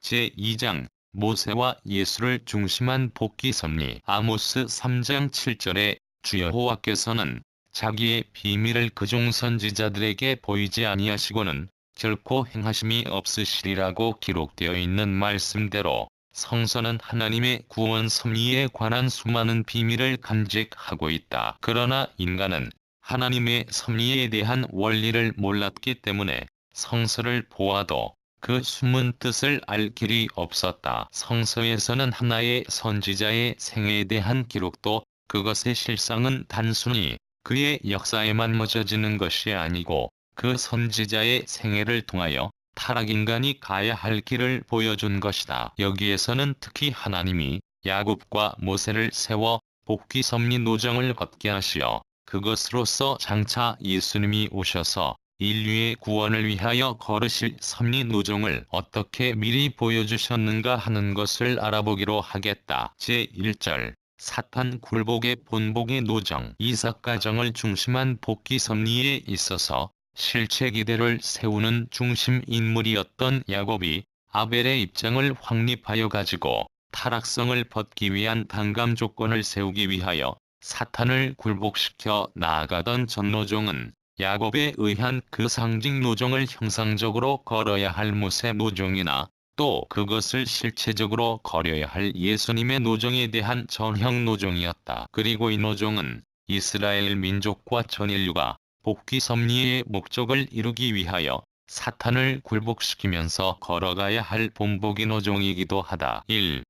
제2장 모세와 예수를 중심한 복귀 섭리. 아모스 3장 7절에 주 여호와께서는 자기의 비밀을 그종 선지자들에게 보이지 아니하시고는 결코 행하심이 없으시리라고 기록되어 있는 말씀대로 성서는 하나님의 구원 섭리에 관한 수많은 비밀을 간직하고 있다. 그러나 인간은 하나님의 섭리에 대한 원리를 몰랐기 때문에 성서를 보아도 그 숨은 뜻을 알 길이 없었다. 성서에서는 하나의 선지자의 생애에 대한 기록도 그것의 실상은 단순히 그의 역사에만 맺어지는 것이 아니고 그 선지자의 생애를 통하여 타락인간이 가야 할 길을 보여준 것이다. 여기에서는 특히 하나님이 야곱과 모세를 세워 복귀 섭리 노정을 걷게 하시어 그것으로서 장차 예수님이 오셔서 인류의 구원을 위하여 걸으실 섭리 노정을 어떻게 미리 보여주셨는가 하는 것을 알아보기로 하겠다. 제1절 사탄 굴복의 본복의 노정. 이삭 가정을 중심한 복귀 섭리에 있어서 실체 기대를 세우는 중심 인물이었던 야곱이 아벨의 입장을 확립하여 가지고 타락성을 벗기 위한 단감 조건을 세우기 위하여 사탄을 굴복시켜 나아가던 전노종은 야곱에 의한 그 상징 노정을 형상적으로 걸어야 할 모세 노정이나 또 그것을 실체적으로 걸어야 할 예수님의 노정에 대한 전형 노정이었다. 그리고 이 노정은 이스라엘 민족과 전 인류가 복귀 섭리의 목적을 이루기 위하여 사탄을 굴복시키면서 걸어가야 할 본복의 노정이기도 하다. 1.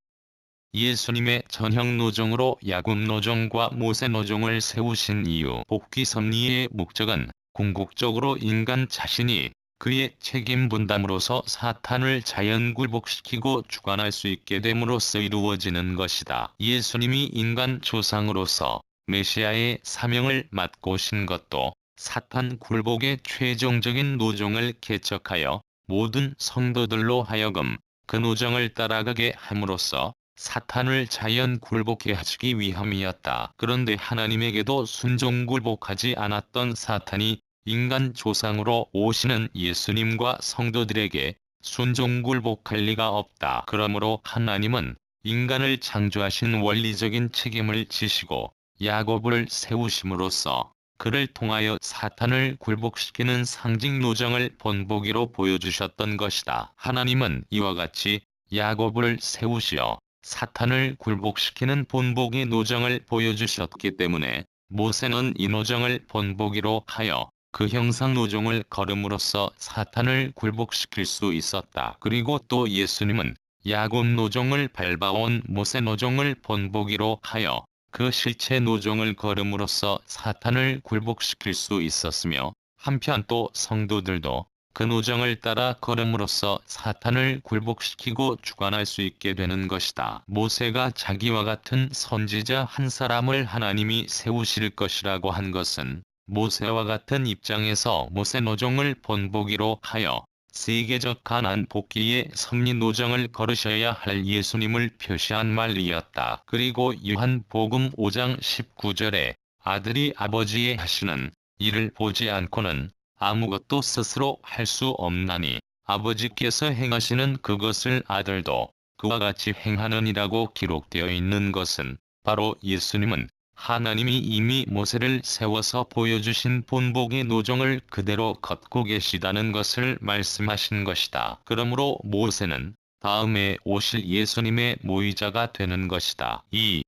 예수님의 전형 노정으로 야곱 노정과 모세 노정을 세우신 이유. 복귀 섭리의 목적은 궁극적으로 인간 자신이 그의 책임 분담으로서 사탄을 자연 굴복시키고 주관할 수 있게 됨으로써 이루어지는 것이다. 예수님이 인간 조상으로서 메시아의 사명을 맡고 오신 것도 사탄 굴복의 최종적인 노정을 개척하여 모든 성도들로 하여금 그 노정을 따라가게 함으로써 사탄을 자연 굴복해 하시기 위함이었다. 그런데 하나님에게도 순종 굴복하지 않았던 사탄이 인간 조상으로 오시는 예수님과 성도들에게 순종 굴복할 리가 없다. 그러므로 하나님은 인간을 창조하신 원리적인 책임을 지시고 야곱을 세우심으로써 그를 통하여 사탄을 굴복시키는 상징 노정을 본보기로 보여주셨던 것이다. 하나님은 이와 같이 야곱을 세우시어 사탄을 굴복시키는 본보기 노정을 보여주셨기 때문에 모세는 이 노정을 본보기로 하여 그 형상 노정을 걸음으로써 사탄을 굴복시킬 수 있었다. 그리고 또 예수님은 야곱 노정을 밟아온 모세 노정을 본보기로 하여 그 실체 노정을 걸음으로써 사탄을 굴복시킬 수 있었으며 한편 또 성도들도 그 노정을 따라 걸음으로써 사탄을 굴복시키고 주관할 수 있게 되는 것이다. 모세가 자기와 같은 선지자 한 사람을 하나님이 세우실 것이라고 한 것은 모세와 같은 입장에서 모세 노정을 본보기로 하여 세계적 가난 복귀의 섭리 노정을 걸으셔야 할 예수님을 표시한 말이었다. 그리고 요한복음 5장 19절에 아들이 아버지의 하시는 일을 보지 않고는 아무것도 스스로 할 수 없나니 아버지께서 행하시는 그것을 아들도 그와 같이 행하느니라고 기록되어 있는 것은 바로 예수님은 하나님이 이미 모세를 세워서 보여주신 본복의 노정을 그대로 걷고 계시다는 것을 말씀하신 것이다. 그러므로 모세는 다음에 오실 예수님의 모의자가 되는 것이다. 2.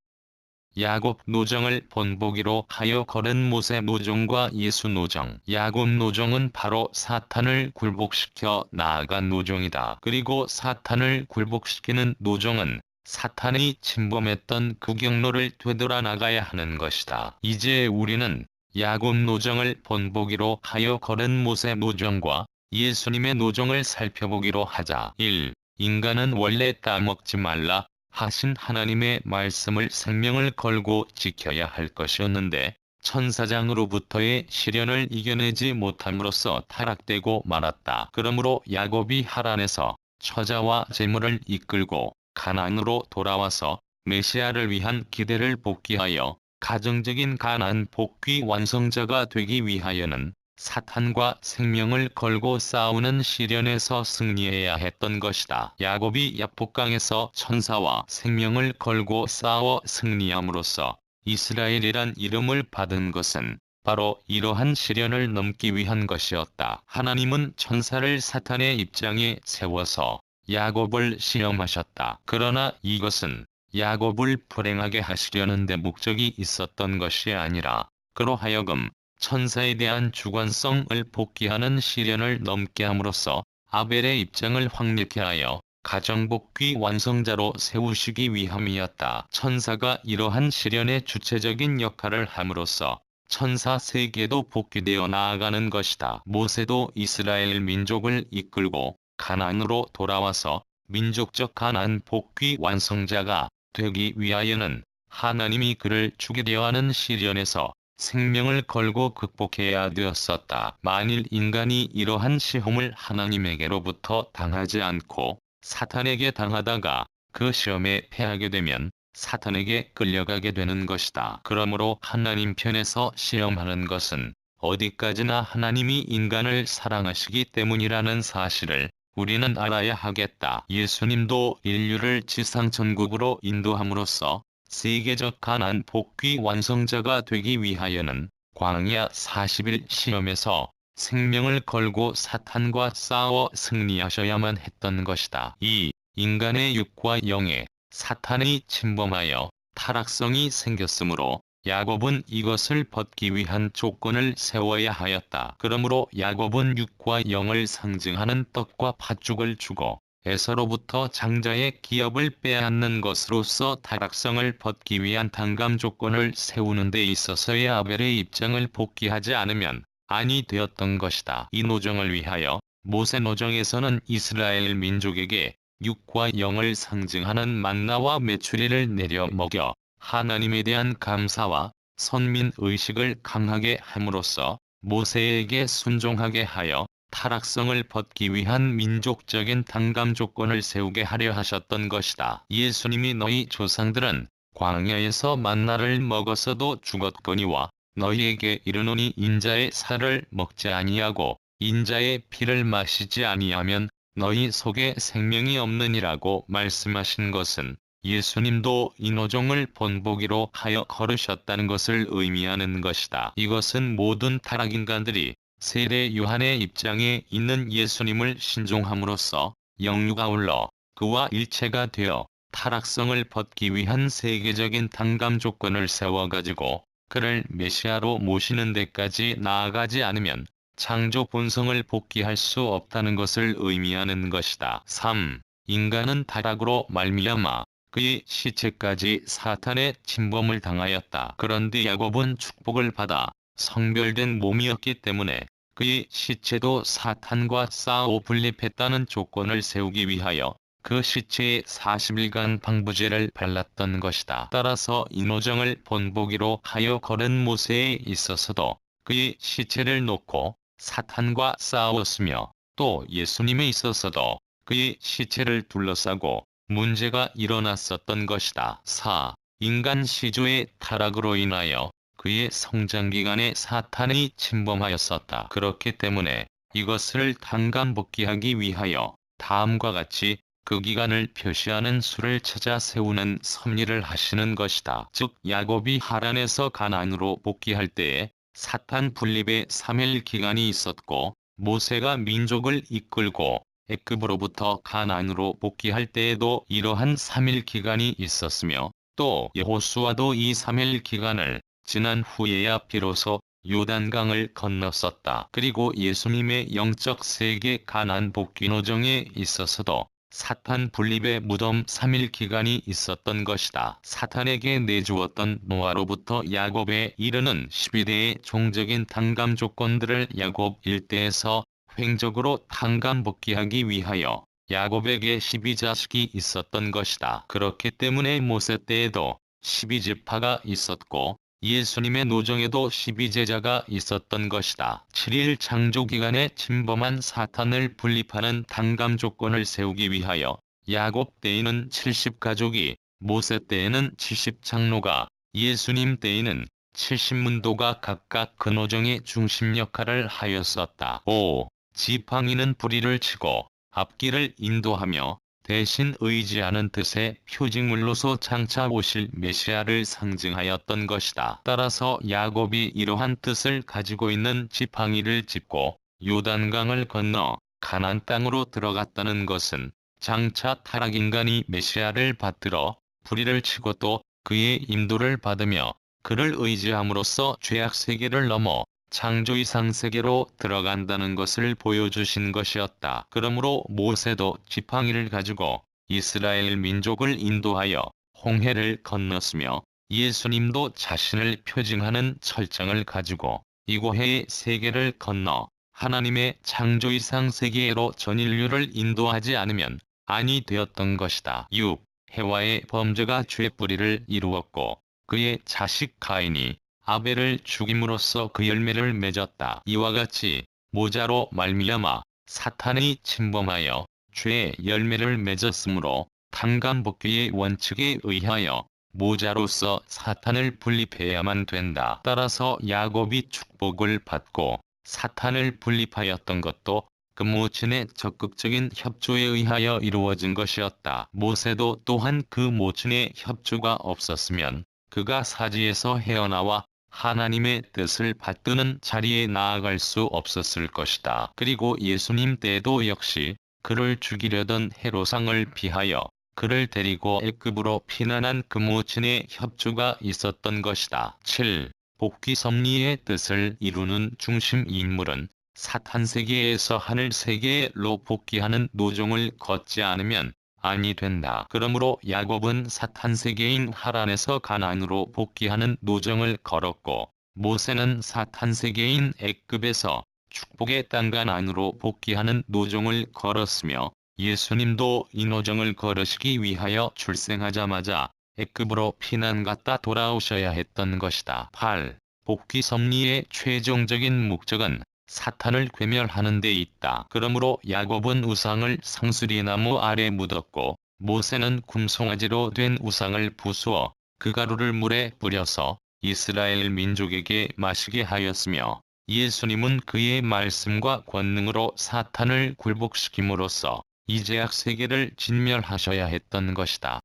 야곱 노정을 본보기로 하여 걸은 모세 노정과 예수 노정. 야곱 노정은 바로 사탄을 굴복시켜 나아간 노정이다. 그리고 사탄을 굴복시키는 노정은 사탄이 침범했던 그 경로를 되돌아 나가야 하는 것이다. 이제 우리는 야곱 노정을 본보기로 하여 걸은 모세 노정과 예수님의 노정을 살펴보기로 하자. 1. 인간은 원래 따먹지 말라 하신 하나님의 말씀을 생명을 걸고 지켜야 할 것이었는데 천사장으로부터의 시련을 이겨내지 못함으로써 타락되고 말았다. 그러므로 야곱이 하란에서 처자와 재물을 이끌고 가나안으로 돌아와서 메시아를 위한 기대를 복귀하여 가정적인 가나안 복귀 완성자가 되기 위하여는 사탄과 생명을 걸고 싸우는 시련에서 승리해야 했던 것이다. 야곱이 야복강에서 천사와 생명을 걸고 싸워 승리함으로써 이스라엘이란 이름을 받은 것은 바로 이러한 시련을 넘기 위한 것이었다. 하나님은 천사를 사탄의 입장에 세워서 야곱을 시험하셨다. 그러나 이것은 야곱을 불행하게 하시려는 데 목적이 있었던 것이 아니라 그로 하여금 천사에 대한 주관성을 복귀하는 시련을 넘게 함으로써 아벨의 입장을 확립케 하여 가정복귀 완성자로 세우시기 위함이었다. 천사가 이러한 시련의 주체적인 역할을 함으로써 천사 세계도 복귀되어 나아가는 것이다. 모세도 이스라엘 민족을 이끌고 가나안으로 돌아와서 민족적 가나안 복귀 완성자가 되기 위하여는 하나님이 그를 죽이려 하는 시련에서 생명을 걸고 극복해야 되었었다. 만일 인간이 이러한 시험을 하나님에게로부터 당하지 않고 사탄에게 당하다가 그 시험에 패하게 되면 사탄에게 끌려가게 되는 것이다. 그러므로 하나님 편에서 시험하는 것은 어디까지나 하나님이 인간을 사랑하시기 때문이라는 사실을 우리는 알아야 하겠다. 예수님도 인류를 지상천국으로 인도함으로써 세계적 가나안 복귀 완성자가 되기 위하여는 광야 40일 시험에서 생명을 걸고 사탄과 싸워 승리하셔야만 했던 것이다. 이 인간의 육과 영에 사탄이 침범하여 타락성이 생겼으므로 야곱은 이것을 벗기 위한 조건을 세워야 하였다. 그러므로 야곱은 육과 영을 상징하는 떡과 팥죽을 주고 에서로부터 장자의 기업을 빼앗는 것으로서 타락성을 벗기 위한 단감 조건을 세우는 데 있어서의 아벨의 입장을 복귀하지 않으면 아니 되었던 것이다. 이 노정을 위하여 모세 노정에서는 이스라엘 민족에게 육과 영을 상징하는 만나와 메추리를 내려 먹여 하나님에 대한 감사와 선민의식을 강하게 함으로써 모세에게 순종하게 하여 타락성을 벗기 위한 민족적인 단감 조건을 세우게 하려 하셨던 것이다. 예수님이 너희 조상들은 광야에서 만나를 먹었어도 죽었거니와 너희에게 이르노니 인자의 살을 먹지 아니하고 인자의 피를 마시지 아니하면 너희 속에 생명이 없느니라고 말씀하신 것은 예수님도 이 노정을 본보기로 하여 걸으셨다는 것을 의미하는 것이다. 이것은 모든 타락인간들이 세례 요한의 입장에 있는 예수님을 신종함으로써 영유가 올라 그와 일체가 되어 타락성을 벗기 위한 세계적인 단감 조건을 세워가지고 그를 메시아로 모시는 데까지 나아가지 않으면 창조 본성을 복귀할 수 없다는 것을 의미하는 것이다. 3. 인간은 타락으로 말미암아 그의 시체까지 사탄의 침범을 당하였다. 그런데 야곱은 축복을 받아 성별된 몸이었기 때문에 그의 시체도 사탄과 싸워 분립했다는 조건을 세우기 위하여 그 시체에 40일간 방부제를 발랐던 것이다. 따라서 이 노정을 본보기로 하여 걸은 모세에 있어서도 그의 시체를 놓고 사탄과 싸웠으며 또 예수님에 있어서도 그의 시체를 둘러싸고 문제가 일어났었던 것이다. 4. 인간 시조의 타락으로 인하여 그의 성장기간에 사탄이 침범하였었다. 그렇기 때문에 이것을 단감복귀하기 위하여 다음과 같이 그 기간을 표시하는 수를 찾아 세우는 섭리를 하시는 것이다. 즉 야곱이 하란에서 가나안으로 복귀할 때에 사탄 분립의 3일 기간이 있었고 모세가 민족을 이끌고 애굽으로부터 가나안으로 복귀할 때에도 이러한 3일 기간이 있었으며 또 여호수아도 이 3일 기간을 지난 후에야 비로소 요단강을 건넜었다. 그리고 예수님의 영적 세계 가나안 복귀 노정에 있어서도 사탄 분립의 무덤 3일 기간이 있었던 것이다. 사탄에게 내주었던 노아로부터 야곱에 이르는 12대의 종적인 단감 조건들을 야곱 일대에서 횡적으로 단감 복귀하기 위하여 야곱에게 12자식이 있었던 것이다. 그렇기 때문에 모세 때에도 12지파가 있었고 예수님의 노정에도 12제자가 있었던 것이다. 7일 창조기간에 침범한 사탄을 분립하는 단감 조건을 세우기 위하여 야곱 때에는 70가족이, 모세 때에는 70장로가, 예수님 때에는 70문도가 각각 근오정의 중심 역할을 하였었다. 5. 지팡이는 뿌리를 치고 앞길을 인도하며 대신 의지하는 뜻의 표징물로서 장차 오실 메시아를 상징하였던 것이다. 따라서 야곱이 이러한 뜻을 가지고 있는 지팡이를 짚고 요단강을 건너 가나안 땅으로 들어갔다는 것은 장차 타락인간이 메시아를 받들어 뿌리를 치고 또 그의 인도를 받으며 그를 의지함으로써 죄악 세계를 넘어 창조 이상 세계로 들어간다는 것을 보여주신 것이었다. 그러므로 모세도 지팡이를 가지고 이스라엘 민족을 인도하여 홍해를 건넜으며 예수님도 자신을 표징하는 철장을 가지고 이고해의 세계를 건너 하나님의 창조 이상 세계로 전 인류를 인도하지 않으면 아니 되었던 것이다. 6. 해와의 범죄가 죄의 뿌리를 이루었고 그의 자식 가인이 아벨을 죽임으로써 그 열매를 맺었다. 이와 같이 모자로 말미암아 사탄이 침범하여 죄의 열매를 맺었으므로 탄감복귀의 원칙에 의하여 모자로서 사탄을 분립해야만 된다. 따라서 야곱이 축복을 받고 사탄을 분립하였던 것도 그 모친의 적극적인 협조에 의하여 이루어진 것이었다. 모세도 또한 그 모친의 협조가 없었으면 그가 사지에서 헤어나와 하나님의 뜻을 받드는 자리에 나아갈 수 없었을 것이다. 그리고 예수님 때도 역시 그를 죽이려던 헤로상을 피하여 그를 데리고 애굽으로 피난한 그 모친의 협조가 있었던 것이다. 7. 복귀 섭리의 뜻을 이루는 중심 인물은 사탄 세계에서 하늘 세계로 복귀하는 노정을 걷지 않으면 아니 된다. 그러므로 야곱은 사탄 세계인 하란에서 가나안으로 복귀하는 노정을 걸었고 모세는 사탄 세계인 애굽에서 축복의 땅 가나안으로 복귀하는 노정을 걸었으며 예수님도 이 노정을 걸으시기 위하여 출생하자마자 애굽으로 피난 갔다 돌아오셔야 했던 것이다. 8. 복귀 섭리의 최종적인 목적은 사탄을 괴멸하는 데 있다. 그러므로 야곱은 우상을 상수리나무 아래 묻었고 모세는 금송아지로 된 우상을 부수어 그 가루를 물에 뿌려서 이스라엘 민족에게 마시게 하였으며 예수님은 그의 말씀과 권능으로 사탄을 굴복시킴으로써 이 죄악 세계를 진멸하셔야 했던 것이다.